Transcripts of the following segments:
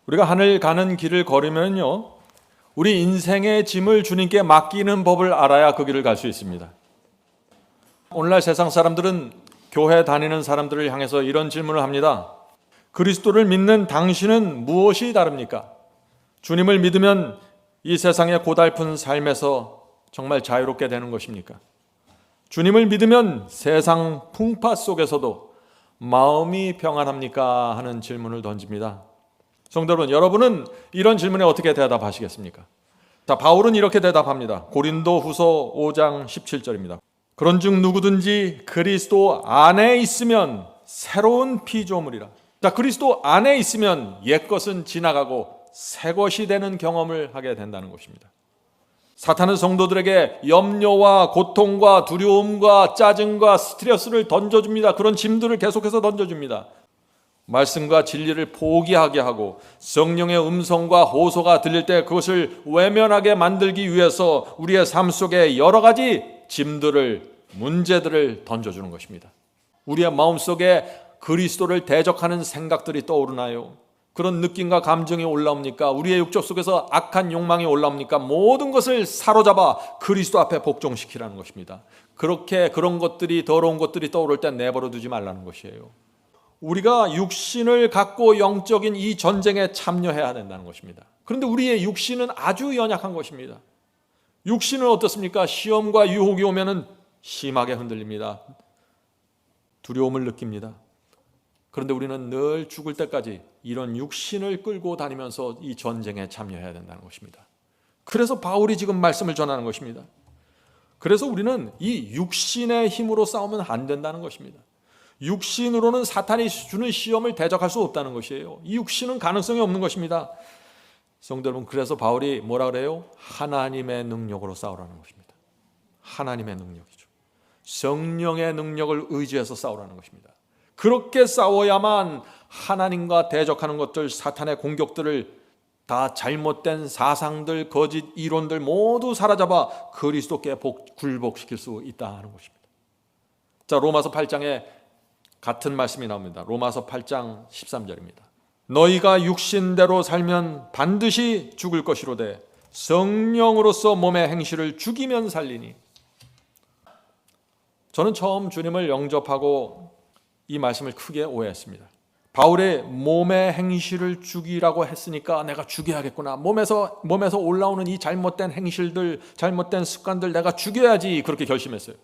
우리가 하늘 가는 길을 걸으면요, 우리 인생의 짐을 주님께 맡기는 법을 알아야 그 길을 갈 수 있습니다. 오늘날 세상 사람들은 교회 다니는 사람들을 향해서 이런 질문을 합니다. 그리스도를 믿는 당신은 무엇이 다릅니까? 주님을 믿으면 이 세상의 고달픈 삶에서 정말 자유롭게 되는 것입니까? 주님을 믿으면 세상 풍파 속에서도 마음이 평안합니까? 하는 질문을 던집니다. 성도 여러분, 여러분은 이런 질문에 어떻게 대답하시겠습니까? 자, 바울은 이렇게 대답합니다. 고린도후서 5장 17절입니다. 그런즉 누구든지 그리스도 안에 있으면 새로운 피조물이라. 자, 그리스도 안에 있으면 옛것은 지나가고 새것이 되는 경험을 하게 된다는 것입니다. 사탄은 성도들에게 염려와 고통과 두려움과 짜증과 스트레스를 던져줍니다. 그런 짐들을 계속해서 던져줍니다. 말씀과 진리를 포기하게 하고 성령의 음성과 호소가 들릴 때 그것을 외면하게 만들기 위해서 우리의 삶 속에 여러 가지 짐들을, 문제들을 던져주는 것입니다. 우리의 마음속에 그리스도를 대적하는 생각들이 떠오르나요? 그런 느낌과 감정이 올라옵니까? 우리의 육적 속에서 악한 욕망이 올라옵니까? 모든 것을 사로잡아 그리스도 앞에 복종시키라는 것입니다. 그렇게 그런 것들이, 더러운 것들이 떠오를 때 내버려 두지 말라는 것이에요. 우리가 육신을 갖고 영적인 이 전쟁에 참여해야 된다는 것입니다. 그런데 우리의 육신은 아주 연약한 것입니다. 육신은 어떻습니까? 시험과 유혹이 오면은 심하게 흔들립니다. 두려움을 느낍니다. 그런데 우리는 늘 죽을 때까지 이런 육신을 끌고 다니면서 이 전쟁에 참여해야 된다는 것입니다. 그래서 바울이 지금 말씀을 전하는 것입니다. 그래서 우리는 이 육신의 힘으로 싸우면 안 된다는 것입니다. 육신으로는 사탄이 주는 시험을 대적할 수 없다는 것이에요. 이 육신은 가능성이 없는 것입니다. 성도 여러분, 그래서 바울이 뭐라 그래요? 하나님의 능력으로 싸우라는 것입니다. 하나님의 능력이죠. 성령의 능력을 의지해서 싸우라는 것입니다. 그렇게 싸워야만 하나님과 대적하는 것들, 사탄의 공격들을 다 잘못된 사상들, 거짓 이론들 모두 사로잡아 그리스도께 굴복시킬 수 있다는 것입니다. 자, 로마서 8장에 같은 말씀이 나옵니다. 로마서 8장 13절입니다. 너희가 육신대로 살면 반드시 죽을 것이로되 성령으로서 몸의 행실을 죽이면 살리니. 저는 처음 주님을 영접하고 이 말씀을 크게 오해했습니다. 바울의 몸의 행실을 죽이라고 했으니까 내가 죽여야겠구나. 몸에서 올라오는 이 잘못된 행실들, 잘못된 습관들 내가 죽여야지, 그렇게 결심했어요.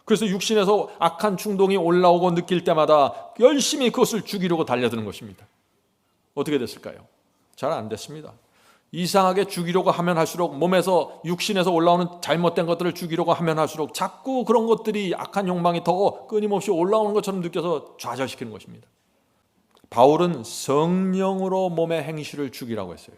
그래서 육신에서 악한 충동이 올라오고 느낄 때마다 열심히 그것을 죽이려고 달려드는 것입니다. 어떻게 됐을까요? 잘 안 됐습니다. 이상하게 죽이려고 하면 할수록, 몸에서, 육신에서 올라오는 잘못된 것들을 죽이려고 하면 할수록 자꾸 그런 것들이, 악한 욕망이 더 끊임없이 올라오는 것처럼 느껴서 좌절시키는 것입니다. 바울은 성령으로 몸의 행실을 죽이라고 했어요.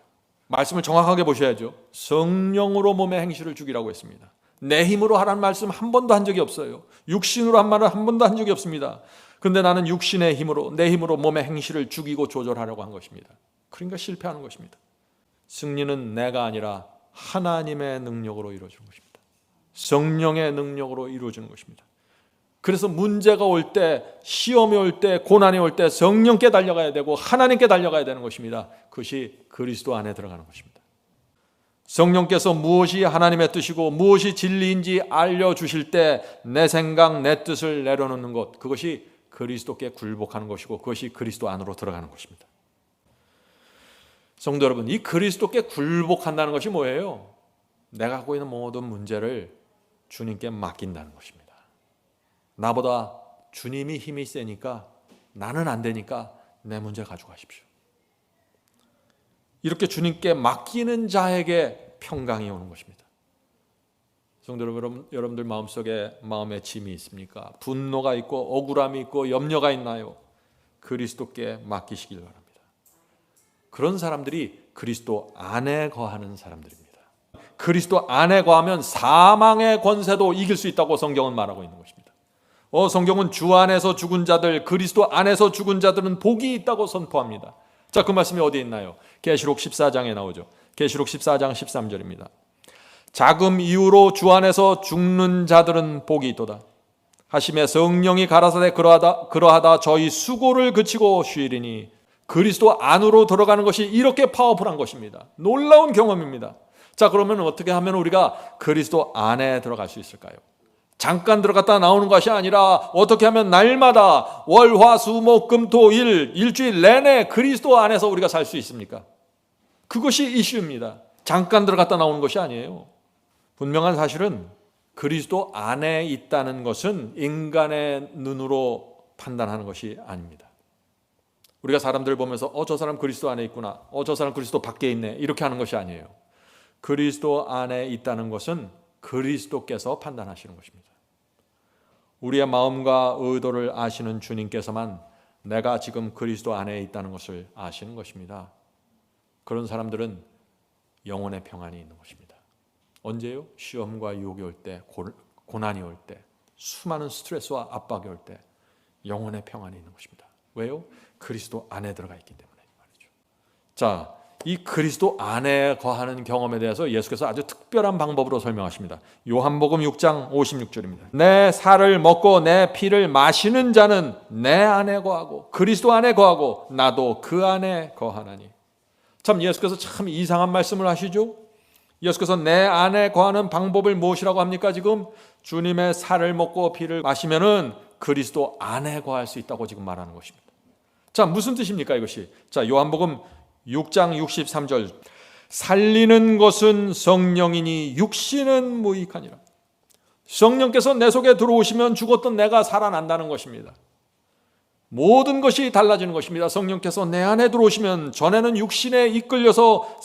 말씀을 정확하게 보셔야죠. 성령으로 몸의 행실을 죽이라고 했습니다. 내 힘으로 하라는 말씀 한 번도 한 적이 없어요. 육신으로 한 말을 한 번도 한 적이 없습니다. 그런데 나는 육신의 힘으로, 내 힘으로 몸의 행실을 죽이고 조절하려고 한 것입니다. 그러니까 실패하는 것입니다. 승리는 내가 아니라 하나님의 능력으로 이루어지는 것입니다. 성령의 능력으로 이루어지는 것입니다. 그래서 문제가 올 때, 시험이 올 때, 고난이 올 때 성령께 달려가야 되고 하나님께 달려가야 되는 것입니다. 그것이 그리스도 안에 들어가는 것입니다. 성령께서 무엇이 하나님의 뜻이고 무엇이 진리인지 알려주실 때 내 생각, 내 뜻을 내려놓는 것, 그것이 그리스도께 굴복하는 것이고 그것이 그리스도 안으로 들어가는 것입니다. 성도 여러분, 이 그리스도께 굴복한다는 것이 뭐예요? 내가 갖고 있는 모든 문제를 주님께 맡긴다는 것입니다. 나보다 주님이 힘이 세니까, 나는 안 되니까 내 문제 가져가십시오. 이렇게 주님께 맡기는 자에게 평강이 오는 것입니다. 성도 여러분들 마음속에 마음의 짐이 있습니까? 분노가 있고 억울함이 있고 염려가 있나요? 그리스도께 맡기시길 바랍니다. 그런 사람들이 그리스도 안에 거하는 사람들입니다. 그리스도 안에 거하면 사망의 권세도 이길 수 있다고 성경은 말하고 있는 것입니다. 성경은 주 안에서 죽은 자들, 그리스도 안에서 죽은 자들은 복이 있다고 선포합니다. 자, 그 말씀이 어디에 있나요? 계시록 14장에 나오죠. 계시록 14장 13절입니다. 자금 이후로 주 안에서 죽는 자들은 복이 있도다 하시매 성령이 가라사대 그러하다 저희 수고를 그치고 쉬리니 그리스도 안으로 들어가는 것이 이렇게 파워풀한 것입니다. 놀라운 경험입니다. 자, 그러면 어떻게 하면 우리가 그리스도 안에 들어갈 수 있을까요? 잠깐 들어갔다 나오는 것이 아니라 어떻게 하면 날마다 월, 화, 수, 목, 금, 토, 일주일 내내 그리스도 안에서 우리가 살 수 있습니까? 그것이 이슈입니다. 잠깐 들어갔다 나오는 것이 아니에요. 분명한 사실은 그리스도 안에 있다는 것은 인간의 눈으로 판단하는 것이 아닙니다. 우리가 사람들 보면서 저 사람 그리스도 안에 있구나, 저 사람 그리스도 밖에 있네, 이렇게 하는 것이 아니에요. 그리스도 안에 있다는 것은 그리스도께서 판단하시는 것입니다. 우리의 마음과 의도를 아시는 주님께서만 내가 지금 그리스도 안에 있다는 것을 아시는 것입니다. 그런 사람들은 영혼의 평안이 있는 것입니다. 언제요? 시험과 유혹이 올 때, 고난이 올 때, 수많은 스트레스와 압박이 올 때 영혼의 평안이 있는 것입니다. 왜요? 그리스도 안에 들어가 있기 때문에 말이죠. 자, 이 그리스도 안에 거하는 경험에 대해서 예수께서 아주 특별한 방법으로 설명하십니다. 요한복음 6장 56절입니다. 내 살을 먹고 내 피를 마시는 자는 내 안에 거하고 그리스도 안에 거하고 나도 그 안에 거하나니. 참 예수께서 참 이상한 말씀을 하시죠. 예수께서 내 안에 거하는 방법을 무엇이라고 합니까? 지금 주님의 살을 먹고 피를 마시면은 그리스도 안에 거할 수 있다고 지금 말하는 것입니다. 자, 무슨 뜻입니까 이것이? 자, 요한복음 6장 63절. 살리는 것은 성령이니 육신은 무익하니라. 성령께서 내 속에 들어오시면 죽었던 내가 살아난다는 것입니다. 모든 것이 달라지는 것입니다. 성령께서 내 안에 들어오시면 전에는 육신에 이끌려서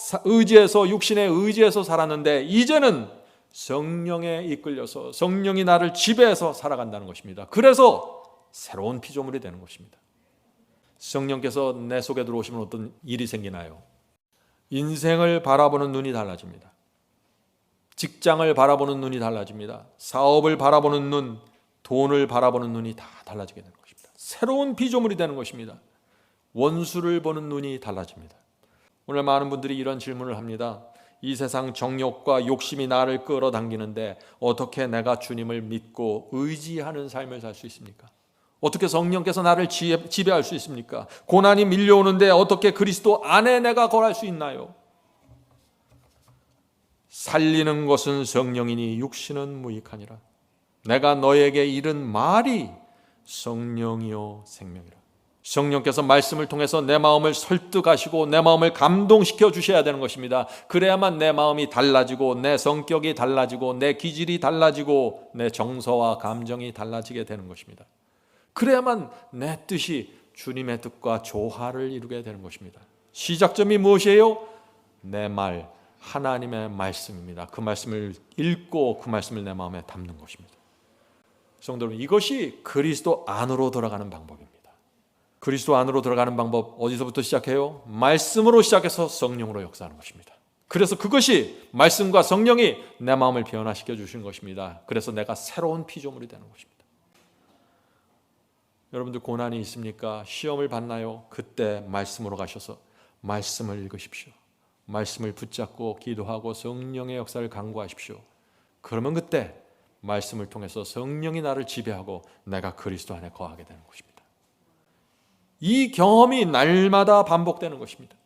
육신에 의지해서 살았는데 이제는 성령에 이끌려서 성령이 나를 지배해서 살아간다는 것입니다. 그래서 새로운 피조물이 되는 것입니다. 성령께서 내 속에 들어오시면 어떤 일이 생기나요? 인생을 바라보는 눈이 달라집니다. 직장을 바라보는 눈이 달라집니다. 사업을 바라보는 눈, 돈을 바라보는 눈이 다 달라지게 되는 것입니다. 새로운 피조물이 되는 것입니다. 원수를 보는 눈이 달라집니다. 오늘 많은 분들이 이런 질문을 합니다. 이 세상 정욕과 욕심이 나를 끌어당기는데 어떻게 내가 주님을 믿고 의지하는 삶을 살 수 있습니까? 어떻게 성령께서 나를 지배할 수 있습니까? 고난이 밀려오는데 어떻게 그리스도 안에 내가 거할 수 있나요? 살리는 것은 성령이니 육신은 무익하니라. 내가 너에게 이른 말이 성령이요 생명이라. 성령께서 말씀을 통해서 내 마음을 설득하시고 내 마음을 감동시켜 주셔야 되는 것입니다. 그래야만 내 마음이 달라지고 내 성격이 달라지고 내 기질이 달라지고 내 정서와 감정이 달라지게 되는 것입니다. 그래야만 내 뜻이 주님의 뜻과 조화를 이루게 되는 것입니다. 시작점이 무엇이에요? 내 말, 하나님의 말씀입니다. 그 말씀을 읽고 그 말씀을 내 마음에 담는 것입니다. 성도 여러분, 이것이 그리스도 안으로 들어가는 방법입니다. 그리스도 안으로 들어가는 방법 어디서부터 시작해요? 말씀으로 시작해서 성령으로 역사하는 것입니다. 그래서 그것이 말씀과 성령이 내 마음을 변화시켜 주신 것입니다. 그래서 내가 새로운 피조물이 되는 것입니다. 여러분들 고난이 있습니까? 시험을 받나요? 그때 말씀으로 가셔서 말씀을 읽으십시오. 말씀을 붙잡고 기도하고 성령의 역사를 간구하십시오. 그러면 그때 말씀을 통해서 성령이 나를 지배하고 내가 그리스도 안에 거하게 되는 것입니다. 이 경험이 날마다 반복되는 것입니다.